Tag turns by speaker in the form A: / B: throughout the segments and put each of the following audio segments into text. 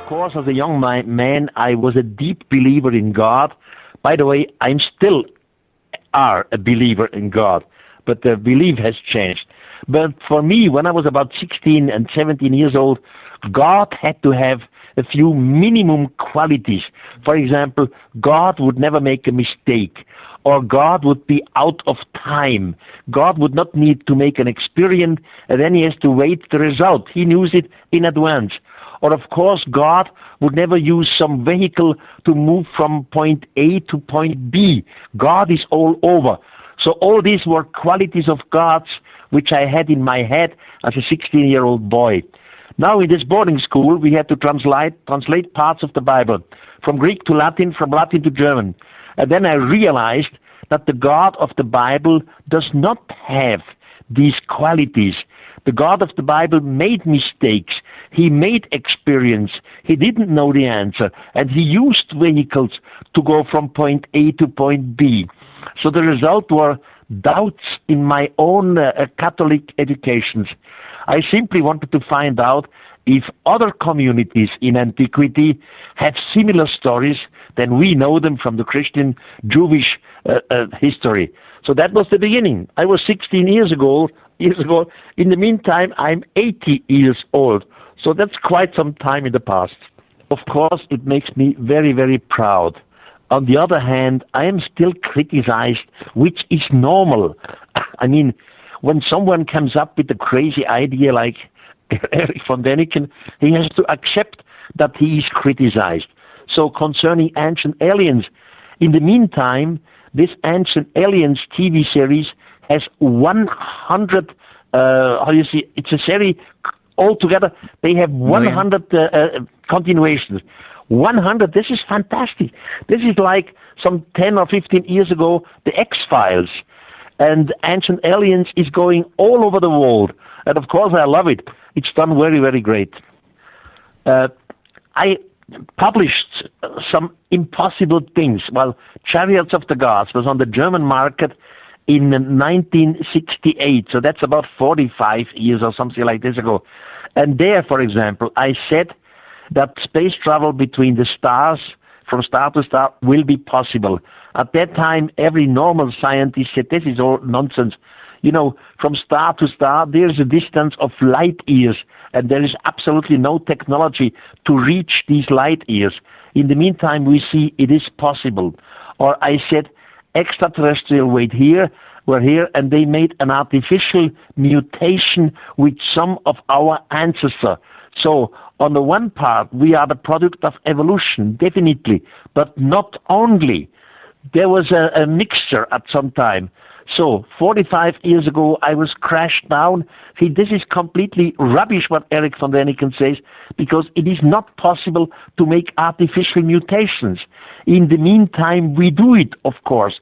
A: course, as a young man, I was a deep believer in God. By the way, I'm still are a believer in God, but the belief has changed. But for me, when I was about 16 and 17 years old, God had to have a few minimum qualities. For example, God would never make a mistake, or God would be out of time. God would not need to make an experiment, and then he has to wait the result. He knows it in advance. Or, of course, God would never use some vehicle to move from point A to point B. God is all over. So all these were qualities of God's which I had in my head as a 16-year-old boy. Now in this boarding school, we had to translate parts of the Bible from Greek to Latin, from Latin to German. And then I realized that the God of the Bible does not have these qualities. The God of the Bible made mistakes. He made experience. He didn't know the answer. And he used vehicles to go from point A to point B. So the result were doubts in my own Catholic educations. I simply wanted to find out if other communities in antiquity have similar stories than we know them from the Christian Jewish history. So that was the beginning. I was 16 years ago. In the meantime, I'm 80 years old. So that's quite some time in the past. Of course, it makes me very, very proud. On the other hand, I am still criticized, which is normal. I mean, when someone comes up with a crazy idea like Erich Von Däniken, he has to accept that he is criticized. So concerning Ancient Aliens, in the meantime, this Ancient Aliens TV series has 100, it's a series altogether, they have 100 continuations. 100, this is fantastic. This is like some 10 or 15 years ago, the X-Files. And Ancient Aliens is going all over the world. And of course, I love it. It's done very, very great. I published some impossible things. Well, Chariots of the Gods was on the German market in 1968. So that's about 45 years or something like this ago. And there, for example, I said that space travel between the stars, from star to star, will be possible. At that time, every normal scientist said, this is all nonsense. You know, from star to star, there's a distance of light years, and there is absolutely no technology to reach these light years. In the meantime, we see it is possible. Or I said, extraterrestrial were here, and they made an artificial mutation with some of our ancestors. So, on the one part, we are the product of evolution, definitely, but not only. There was a mixture at some time. So, 45 years ago, I was crashed down. See, this is completely rubbish what Erich Von Däniken says, because it is not possible to make artificial mutations. In the meantime, we do it, of course.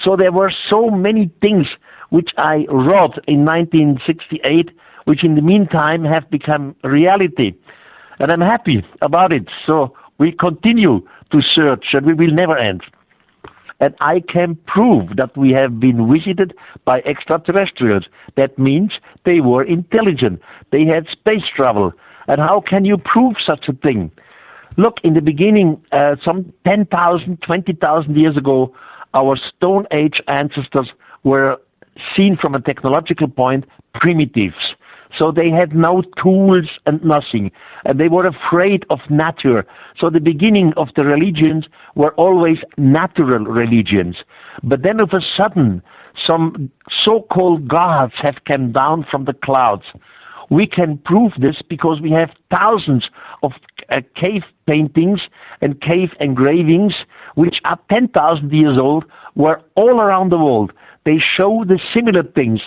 A: So there were so many things which I wrote in 1968, which in the meantime have become reality. And I'm happy about it. So we continue to search, and we will never end. And I can prove that we have been visited by extraterrestrials. That means they were intelligent. They had space travel. And how can you prove such a thing? Look, in the beginning, some 10,000, 20,000 years ago, our Stone Age ancestors were seen from a technological point primitives. So they had no tools and nothing. And they were afraid of nature. So the beginning of the religions were always natural religions. But then of a sudden, some so-called gods have come down from the clouds. We can prove this because we have thousands of cave paintings and cave engravings, which are 10,000 years old, were all around the world. They show the similar things.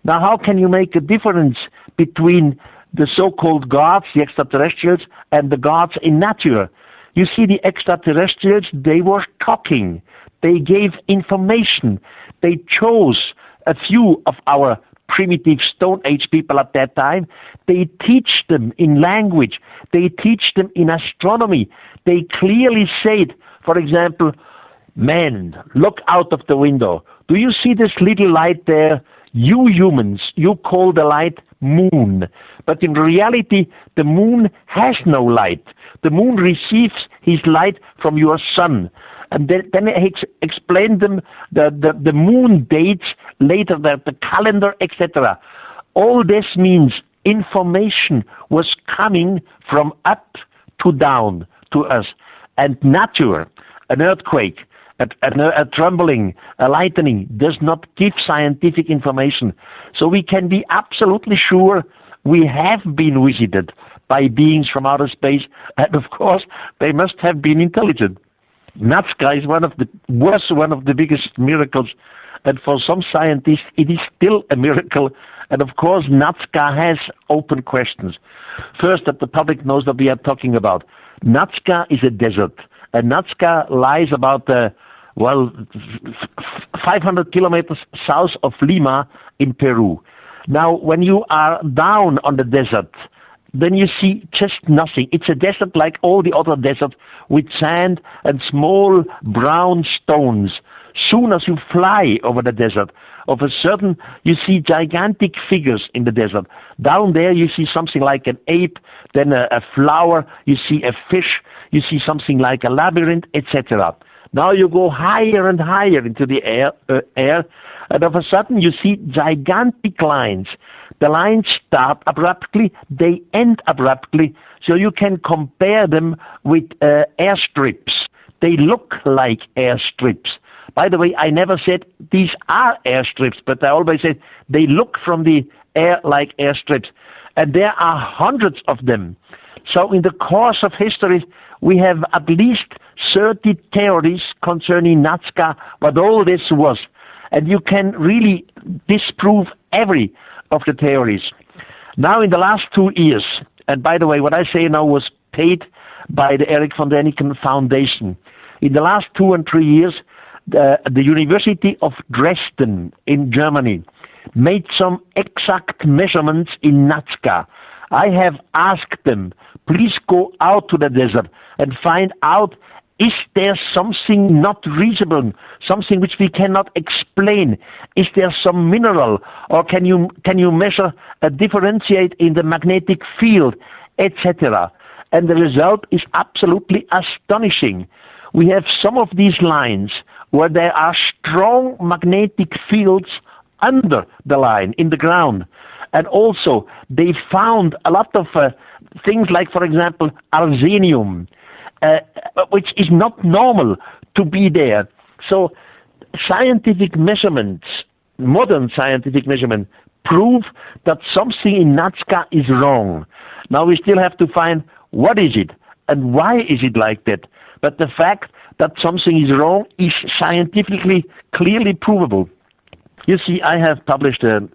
A: Now, how can you make a difference between the so-called gods, the extraterrestrials, and the gods in nature? You see, the extraterrestrials, they were talking. They gave information. They chose a few of our primitive Stone Age people at that time. They teach them in language. They teach them in astronomy. They clearly said, for example, man, look out of the window. Do you see this little light there? You humans, you call the light moon, but in reality, the moon has no light. The moon receives his light from your sun. And then he explained them the moon dates later, the calendar, etc. All this means information was coming from up to down to us. And nature, an earthquake, a trembling, a lightning does not give scientific information. So we can be absolutely sure we have been visited by beings from outer space, and of course they must have been intelligent. Nazca is one of the biggest miracles, and for some scientists it is still a miracle. And of course Nazca has open questions. First, that the public knows what we are talking about. Nazca is a desert, and Nazca lies about 500 kilometers south of Lima in Peru. Now, when you are down on the desert, then you see just nothing. It's a desert like all the other deserts, with sand and small brown stones. Soon as you fly over the desert, of a sudden you see gigantic figures in the desert. Down there you see something like an ape, then a flower, you see a fish, you see something like a labyrinth, etc. Now you go higher and higher into the air, and of a sudden you see gigantic lines. The lines start abruptly, they end abruptly, so you can compare them with airstrips. They look like airstrips. By the way, I never said these are airstrips, but I always said they look from the air like airstrips. And there are hundreds of them. So in the course of history, we have at least 30 theories concerning Nazca, what all this was. And you can really disprove every of the theories. Now in the last 2 years, and by the way, what I say now was paid by the Erich Von Däniken Foundation. In the last 2 and 3 years, the University of Dresden in Germany made some exact measurements in Nazca. I have asked them, please go out to the desert and find out, is there something not reasonable, something which we cannot explain? Is there some mineral, or can you measure, differentiate in the magnetic field, etc.? And the result is absolutely astonishing. We have some of these lines where there are strong magnetic fields under the line, in the ground. And also, they found a lot of things like, for example, arsenium, which is not normal to be there. So scientific measurements, modern scientific measurements, prove that something in Nazca is wrong. Now we still have to find what is it and why is it like that. But the fact that something is wrong is scientifically clearly provable. You see, I have published a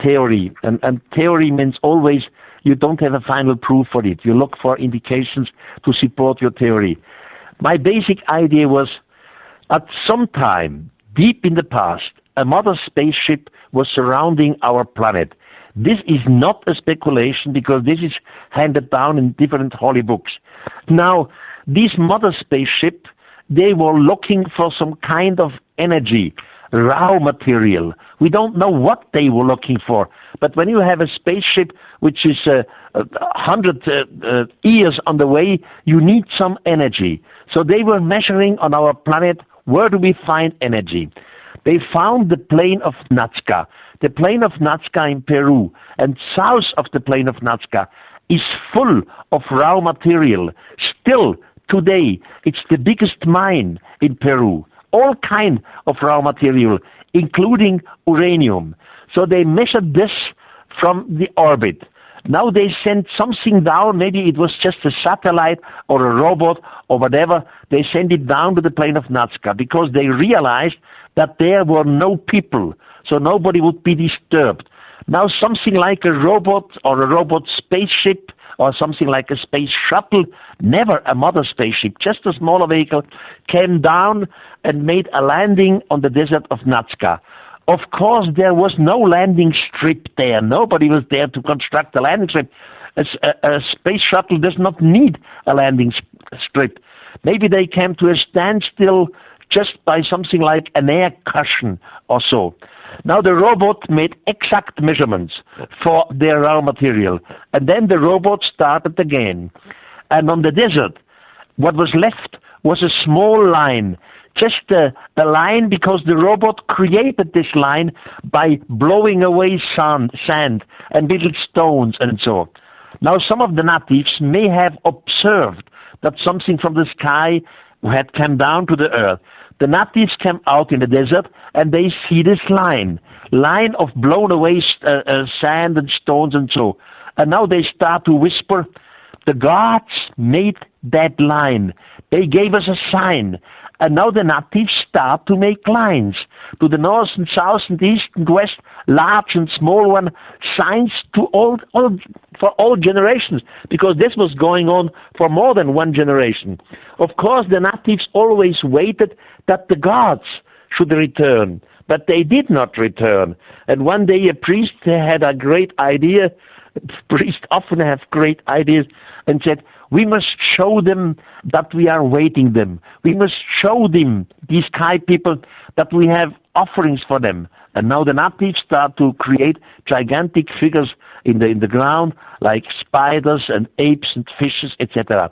A: theory, and theory means always you don't have a final proof for it. You look for indications to support your theory. My basic idea was, at some time, deep in the past, a mother spaceship was surrounding our planet. This is not a speculation, because this is handed down in different holy books. Now, this mother spaceship, they were looking for some kind of energy, raw material. We don't know what they were looking for. But when you have a spaceship which is 100 years on the way, you need some energy. So they were measuring on our planet, where do we find energy? They found the plain of Nazca. The plain of Nazca in Peru, and south of the plain of Nazca, is full of raw material. Still, today, it's the biggest mine in Peru. All kind of raw material, including uranium. So they measured this from the orbit. Now they sent something down, maybe it was just a satellite or a robot or whatever. They sent it down to the plain of Nazca because they realized that there were no people, so nobody would be disturbed. Now something like a robot or a robot spaceship or something like a space shuttle, never a mother spaceship, just a smaller vehicle, came down and made a landing on the desert of Nazca. Of course, there was no landing strip there. Nobody was there to construct a landing strip. A space shuttle does not need a landing strip. Maybe they came to a standstill just by something like an air cushion or so. Now the robot made exact measurements for their raw material, and then the robot started again. And on the desert, what was left was a small line, just a line because the robot created this line by blowing away sand and little stones and so. Now some of the natives may have observed that something from the sky had come down to the earth. The natives came out in the desert and they see this line of blown away sand and stones and so. And now they start to whisper, the gods made that line. They gave us a sign. And now the natives start to make lines to the north and south and east and west, large and small one, signs to for all generations, because this was going on for more than one generation. Of course, the natives always waited that the gods should return, but they did not return. And one day a priest had a great idea. Priests often have great ideas, and said, we must show them that we are waiting them. We must show them, these sky people, that we have offerings for them. And now the natives start to create gigantic figures in the ground, like spiders and apes and fishes, etc.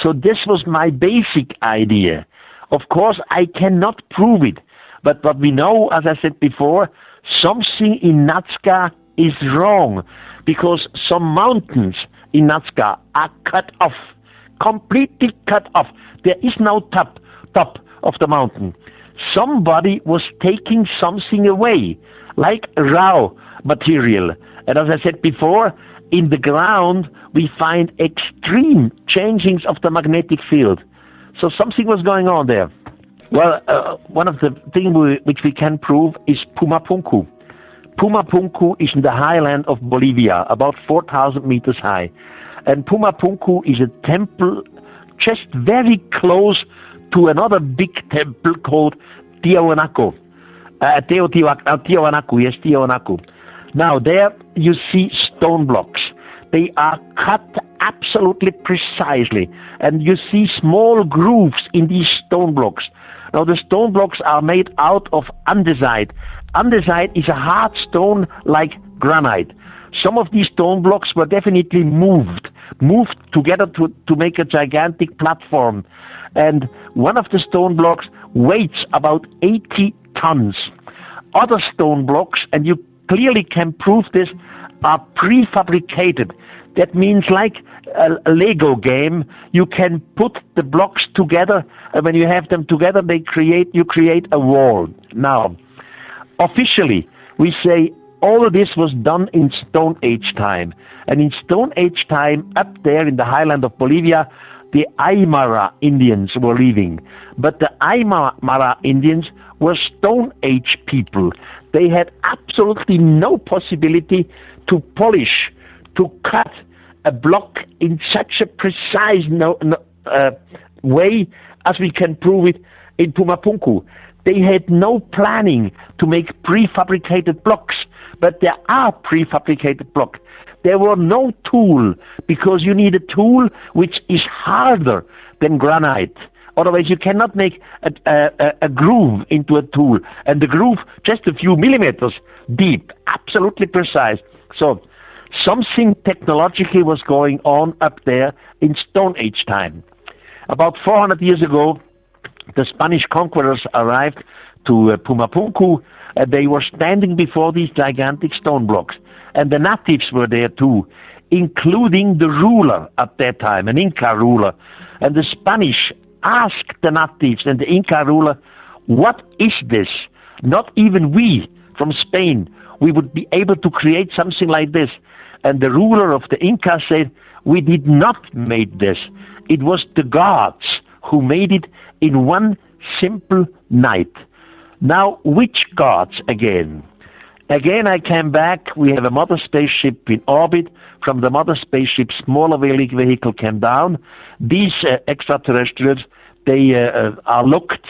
A: So this was my basic idea. Of course, I cannot prove it. But what we know, as I said before, something in Nazca is wrong, because some mountains in Nazca are cut off, completely cut off. There is no top of the mountain. Somebody was taking something away, like raw material. And as I said before, in the ground we find extreme changings of the magnetic field. So something was going on there. Well, one of the things which we can prove is Puma Punku. Puma Punku is in the highland of Bolivia, about 4,000 meters high. And Puma Punku is a temple just very close to another big temple called Tiwanaku. Tiwanaku. Now there you see stone blocks. They are cut absolutely precisely, and you see small grooves in these stone blocks. Now the stone blocks are made out of andesite. Andesite is a hard stone like granite. Some of these stone blocks were definitely moved together to make a gigantic platform. And one of the stone blocks weighs about 80 tons. Other stone blocks, and you clearly can prove this, are prefabricated. That means like a Lego game, you can put the blocks together, and when you have them together, you create a wall. Now, officially, we say all of this was done in Stone Age time. And in Stone Age time, up there in the highland of Bolivia, the Aymara Indians were living. But the Aymara Indians were Stone Age people. They had absolutely no possibility to polish, to cut a block in such a precise way as we can prove it in Puma Punku. They had no planning to make prefabricated blocks, but there are prefabricated blocks. There were no tool, because you need a tool which is harder than granite. Otherwise, you cannot make a groove into a tool, and the groove just a few millimeters deep, absolutely precise. So something technologically was going on up there in Stone Age time. About 400 years ago, the Spanish conquerors arrived to Puma Punku, and they were standing before these gigantic stone blocks. And the natives were there too, including the ruler at that time, an Inca ruler. And the Spanish asked the natives and the Inca ruler, what is this? Not even we from Spain, we would be able to create something like this. And the ruler of the Inca said, we did not make this. It was the gods who made it in one simple night. Now, which gods again? Again, I came back. We have a mother spaceship in orbit. From the mother spaceship, smaller vehicle came down. These extraterrestrials, they are looked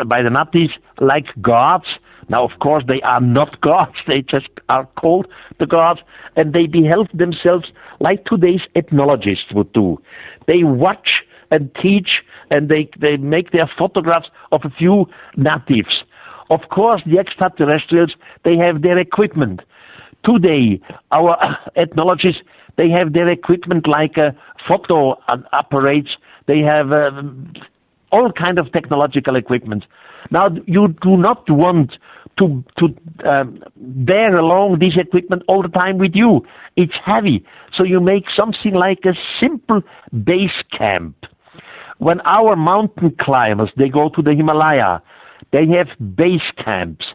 A: by the natives like gods. Now, of course, they are not gods. They just are called the gods. And they behave themselves like today's ethnologists would do. They watch and teach, and they make their photographs of a few natives. Of course, the extraterrestrials, they have their equipment. Today, our ethnologists, they have their equipment like photo apparates. They have all kind of technological equipment. Now, you do not want to bear along this equipment all the time with you. It's heavy. So you make something like a simple base camp. When our mountain climbers, they go to the Himalaya, they have base camps.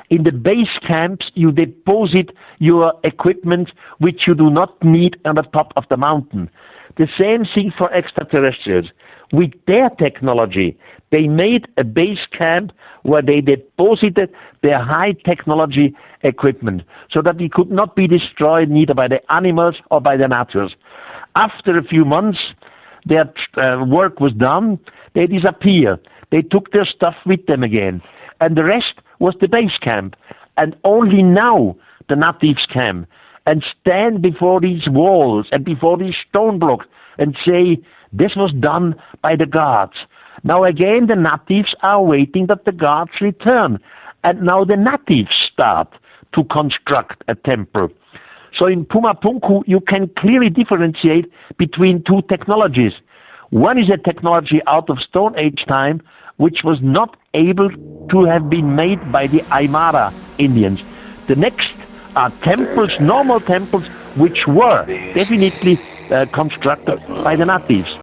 A: In the base camps, you deposit your equipment which you do not need on the top of the mountain. The same thing for extraterrestrials. With their technology, they made a base camp where they deposited their high technology equipment so that it could not be destroyed neither by the animals or by the natures. After a few months, their work was done, they disappeared. They took their stuff with them again. And the rest was the base camp. And only now the natives came and stand before these walls and before these stone blocks and say, this was done by the gods. Now again, the natives are waiting that the gods return. And now the natives start to construct a temple. So in Puma Punku, you can clearly differentiate between two technologies. One is a technology out of Stone Age time, which was not able to have been made by the Aymara Indians. The next are temples, normal temples, which were definitely constructed by the natives.